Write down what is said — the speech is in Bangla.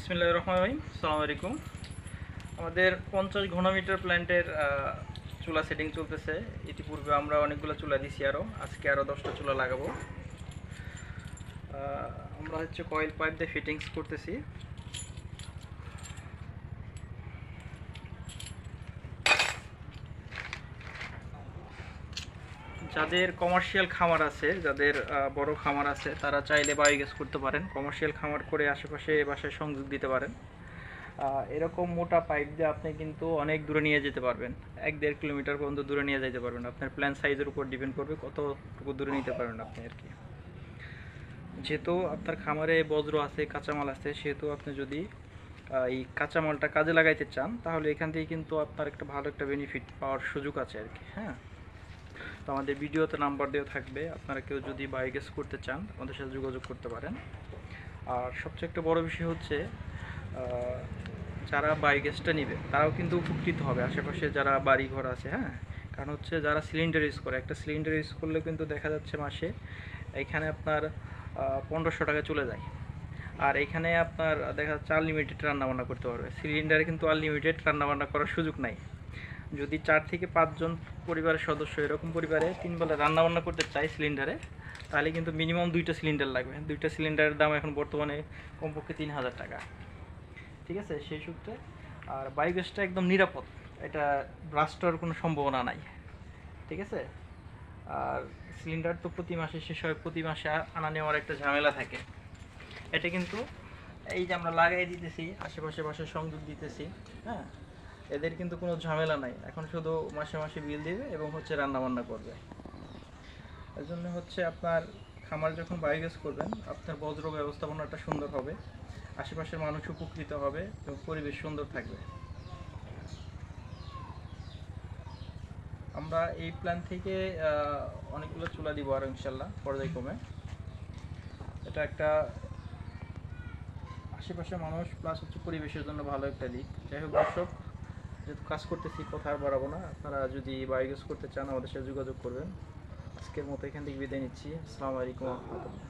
বিসমিল্লাহির রহমানির রহিম। আসসালামু আলাইকুম। আমাদের 50 ঘনমিটার প্ল্যান্টের চুলা সেটিং চলতেছে। ইতিপূর্বে আমরা অনেকগুলো চুলা দিছি, আজকে আরও 10টা চুলা লাগাবো। আমরা কয়েল পাইপ দিয়ে ফিটিংস করতেছি। যাদের কমার্শিয়াল খামার আছে, যাদের বড় খামার আছে, তারা চাইলে বায়োগ্যাস করতে পারেন। কমার্শিয়াল খামার করে আশেপাশে বাসায় সংযোগ দিতে পারেন। এরকম মোটা পাইপ দিয়ে আপনি কিন্তু অনেক দূরে নিয়ে যেতে পারবেন, 1-1.5 কিলোমিটার পর্যন্ত দূরে নিয়ে যেতে পারবেন। আপনার প্ল্যান সাইজের উপর ডিপেন্ড করবে কতটুকু দূরে নিতে পারবেন আপনি আর কি। যেহেতু আপনার খামারে বজ্র আছে, কাঁচামাল আছে, সেহেতু আপনি যদি এই কাঁচামালটা কাজে লাগাইতে চান, তাহলে এখান থেকে কিন্তু আপনার একটা ভালো একটা বেনিফিট পাওয়ার সুযোগ আছে আর কি। হ্যাঁ, তো আমাদের ভিডিওতে নাম্বার দেওয়া থাকবে, আপনারা কেউ যদি বায়োগ্যাস করতে চান আমাদের সাথে যোগাযোগ করতে পারেন। আর সবচেয়ে একটা বড় বিষয় হচ্ছে, যারা বায়োগ্যাসটা নেবে তারাও কিন্তু উপকৃত হবে, আশেপাশে যারা বাড়ি ঘর আছে। হ্যাঁ, কারণ যারা সিলিন্ডার ইউজ করে, একটা সিলিন্ডার ইউজ করলে কিন্তু দেখা যাচ্ছে মাসে এখানে আপনার 1500 টাকা চলে যায়। আর এখানে আপনার দেখা যাচ্ছে আনলিমিটেড রান্নাবান্না করতে পারবে। সিলিন্ডারে কিন্তু আনলিমিটেড রান্নাবান্না করার সুযোগ নাই। যদি 4 থেকে 5 জন পরিবারের সদস্য, এরকম পরিবারে 3 বেলা রান্নাবান্না করতে চাই সিলিন্ডারে, তাহলে কিন্তু মিনিমাম 2টা সিলিন্ডার লাগবে। 2টা সিলিন্ডারের দাম এখন বর্তমানে কমপক্ষে 3000 টাকা। ঠিক আছে, সেই সূত্রে আর বায়োগ্যাসটা একদম নিরাপদ, এটা ব্লাস্ট হওয়ার কোনো সম্ভাবনা নাই। ঠিক আছে, আর সিলিন্ডার তো প্রতি মাসে শেষ হয়, প্রতি মাসে আনা নেওয়ার একটা ঝামেলা থাকে। এটা কিন্তু এই যে আমরা লাগাই দিতেছি, আশেপাশে বাসায় সংযোগ দিতেছি, হ্যাঁ, এদের কিন্তু কোনো ঝামেলা নাই। এখন শুধু মাসে মাসে বিল দেবে এবং রান্না বান্না করবে। এর জন্য আপনার খামার যখন বায়োগ্যাস করবেন, আপনার বজ্র ব্যবস্থাপনাটা সুন্দর হবে, আশেপাশের মানুষ উপকৃত হবে এবং পরিবেশ সুন্দর থাকবে। আমরা এই প্ল্যান থেকে অনেকগুলো চুলা দিব আর ইনশাল্লাহ পর্যায়ক্রমে। এটা একটা আশেপাশের মানুষ প্লাস পরিবেশের জন্য ভালো একটা দিক। যাই হোক দর্শক, যেহেতু কাজ করতেছি কথা আর বাড়াবো না, আপনারা যদি বায়োগ্যাস করতে চান আমাদের সাথে যোগাযোগ করবেন। আজকের মতো এখান থেকে বিদায় নিচ্ছি। আসসালামু আলাইকুম ওয়া রাহমাতুল্লাহ।